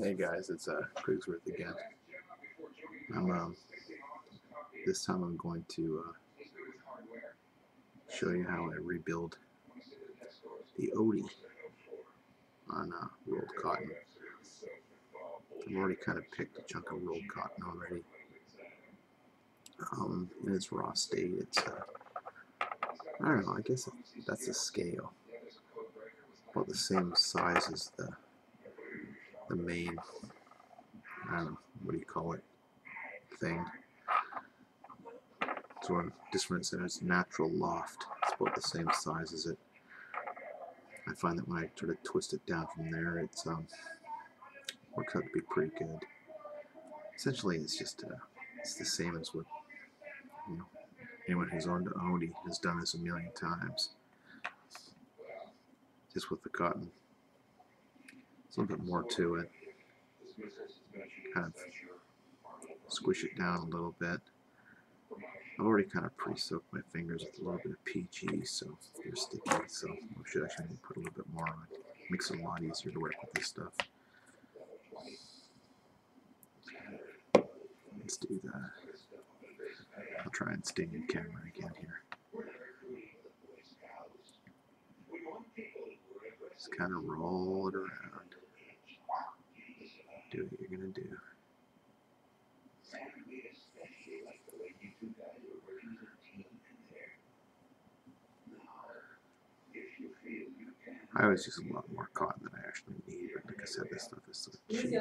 Hey guys, it's Krigsworth again. This time I'm going to show you how I rebuild the Odie on rolled cotton. I've already kind of picked a chunk of rolled cotton already. In its raw state, it's I don't know. I guess that's a scale, about the same size as the main. I don't know, what do you call it? Thing. So difference in its natural loft. It's about the same size as it. I find that when I sort of twist it down from there, it's works out to be pretty good. Essentially, it's just it's the same as what anyone who's owned Odie has done this a million times. Just with the cotton, it's a little bit more to it. Kind of squish it down a little bit. I've already kind of pre-soaked my fingers with a little bit of PG, so they're sticky. So we should actually put a little bit more on. Makes it a lot easier to work with this stuff. Let's do that. I'll try and stay in camera again here. Just kind of roll it around. Do what you're gonna do. I always use a lot more cotton than I actually need, but like I said, this stuff is so cheap.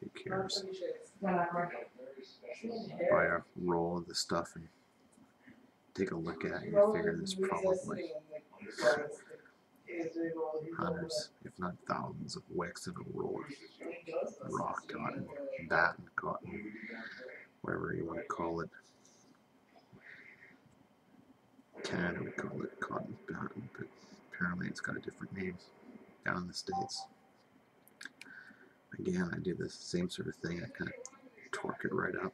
Who cares? Buy a roll of the stuff and take a look at it, and you figure there's probably hundreds, if not thousands, of wicks in a roll of raw cotton, batten cotton, whatever you want to call it. Canada we call it cotton batten, but apparently it's got a different name down in the States. Again, I do the same sort of thing. I kind of torque it right up,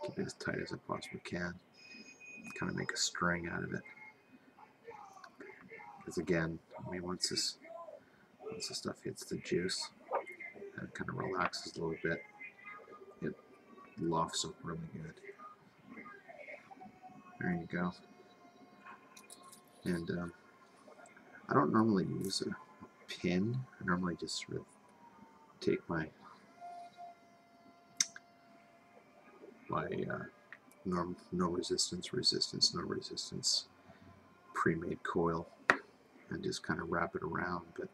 keep it as tight as I possibly can, kind of make a string out of it. Because again, I mean, once the stuff hits the juice and it kind of relaxes a little bit, it lofts up really good. There you go. And I don't normally use a pin. I normally just sort of take my no resistance pre-made coil and just kind of wrap it around. But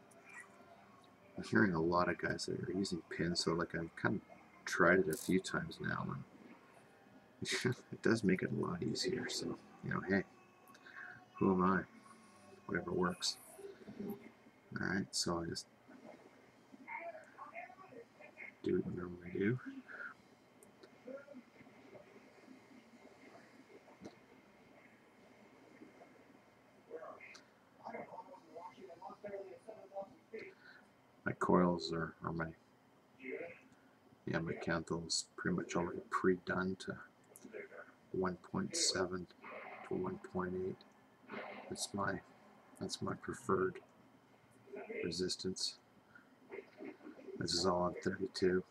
I'm hearing a lot of guys that are using pins, so like I've kind of tried it a few times now, and it does make it a lot easier. So, you know, hey, who am I? Whatever works. Alright, so I just do what I normally do. My coils are my canthel's pretty much already pre-done to 1.7 to 1.8. That's my preferred resistance. This is all on 32.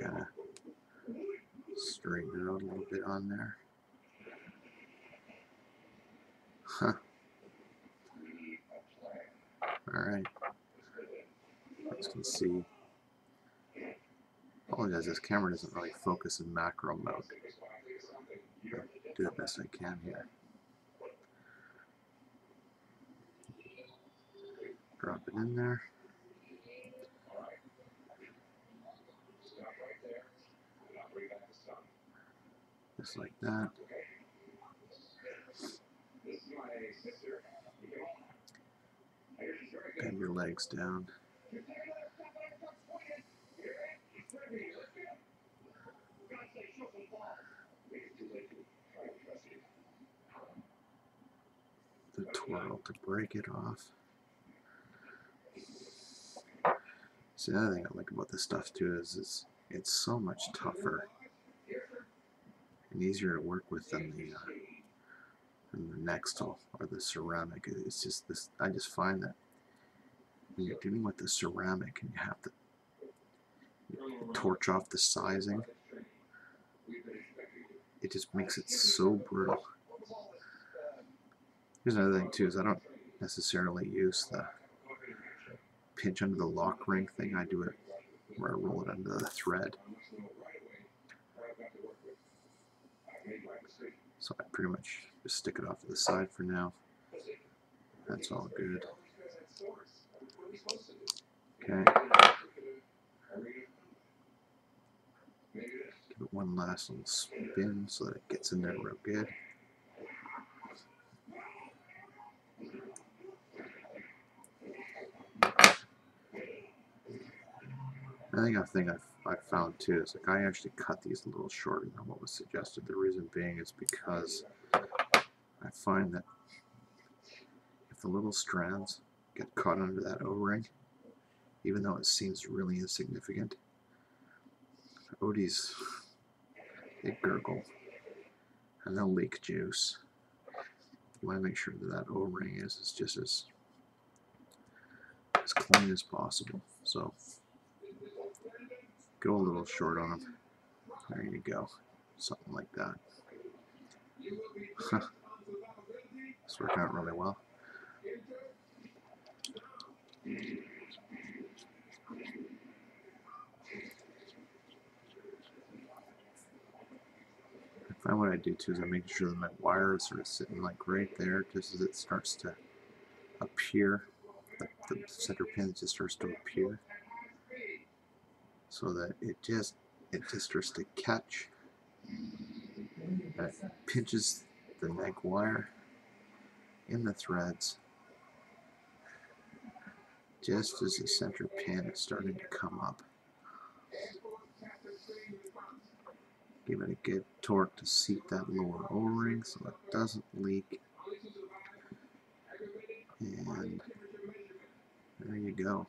Kind of straighten it out a little bit on there. Huh. Alright. As you can see, apologize, this camera doesn't really focus in macro mode. I'll do the best I can here. Drop it in there. Just like that. Bend your legs down. The twirl to break it off. See, the other thing I like about this stuff too is it's so much tougher and easier to work with than And the next are the ceramic. It's just this. I just find that when you're dealing with the ceramic and you have to torch off the sizing, it just makes it so brutal. Here's another thing too, is I don't necessarily use the pinch under the lock ring thing. I do it where I roll it under the thread. So I pretty much just stick it off to the side for now. That's all good. Okay. Give it one last little spin so that it gets in there real good. Another thing I've found too is like I actually cut these a little shorter than what was suggested. The reason being is because I find that if the little strands get caught under that O-ring, even though it seems really insignificant, Odys, they gurgle and they'll leak juice. You want to make sure that that O-ring is just as clean as possible. So go a little short on them. There you go. Something like that. It's working out really well. I find what I do too is I make sure that my wire is sort of sitting like right there, just as it starts to appear. The center pin just starts to appear, so that it just starts to catch. It pinches the neck wire in the threads just as the center pin is starting to come up. Give it a good torque to seat that lower O-ring so it doesn't leak. And there you go.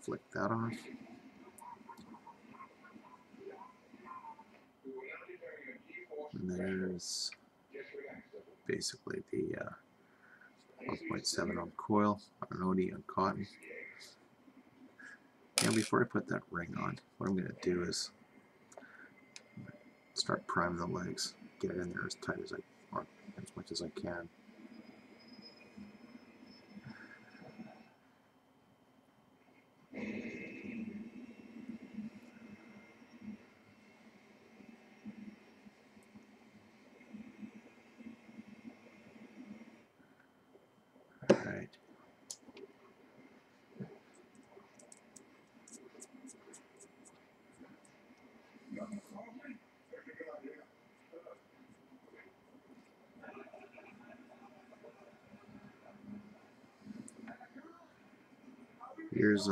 Flick that off. And there's basically the 1.7 ohm coil on an OD on cotton. And before I put that ring on, what I'm going to do is start priming the legs, get it in there as tight as or as much as I can. Alright. Yours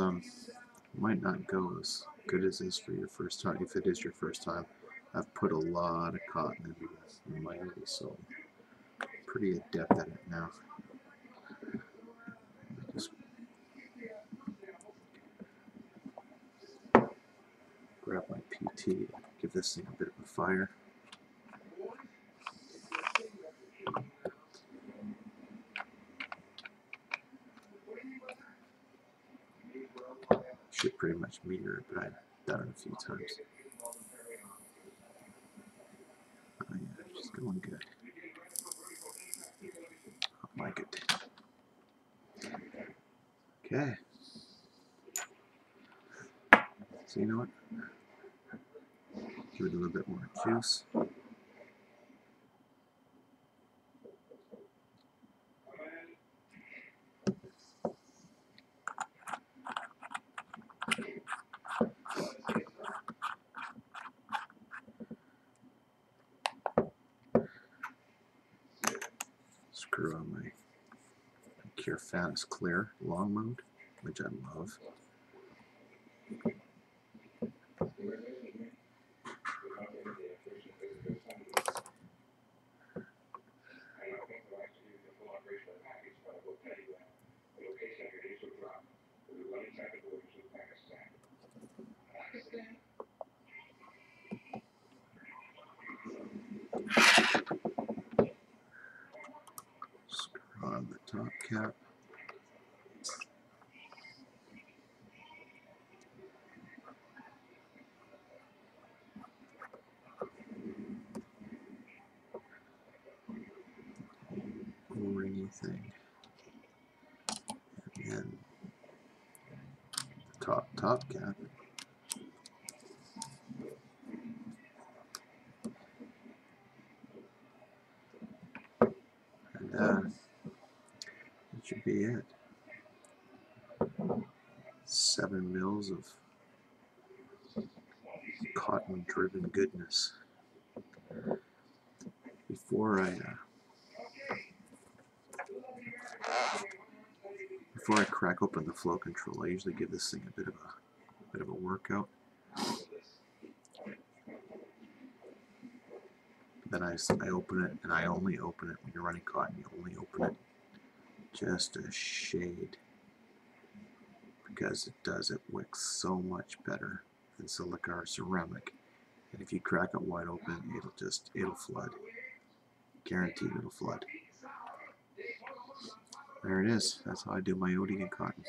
might not go as good as this for your first time. If it is your first time, I've put a lot of cotton into this in my Odie, so I'm pretty adept at it now. Just grab my PT, give this thing a bit of a fire. Should pretty much meter it, but I've done it a few times. Oh yeah, she's going good. I like it. Okay. So you know what? Give it a little bit more juice. Screw on my Cure Fast Clear long mode, which I love. top cap. Ringy thing. And then top cap. And that should be it. 7 mils of cotton-driven goodness. Before I crack open the flow control, I usually give this thing a bit of a workout. Then I open it, and I only open it when you're running cotton. You only open it just a shade, because it wicks so much better than silica or ceramic. And if you crack it wide open, it'll flood. Guaranteed it'll flood. There it is. That's how I do my Odysseus cotton.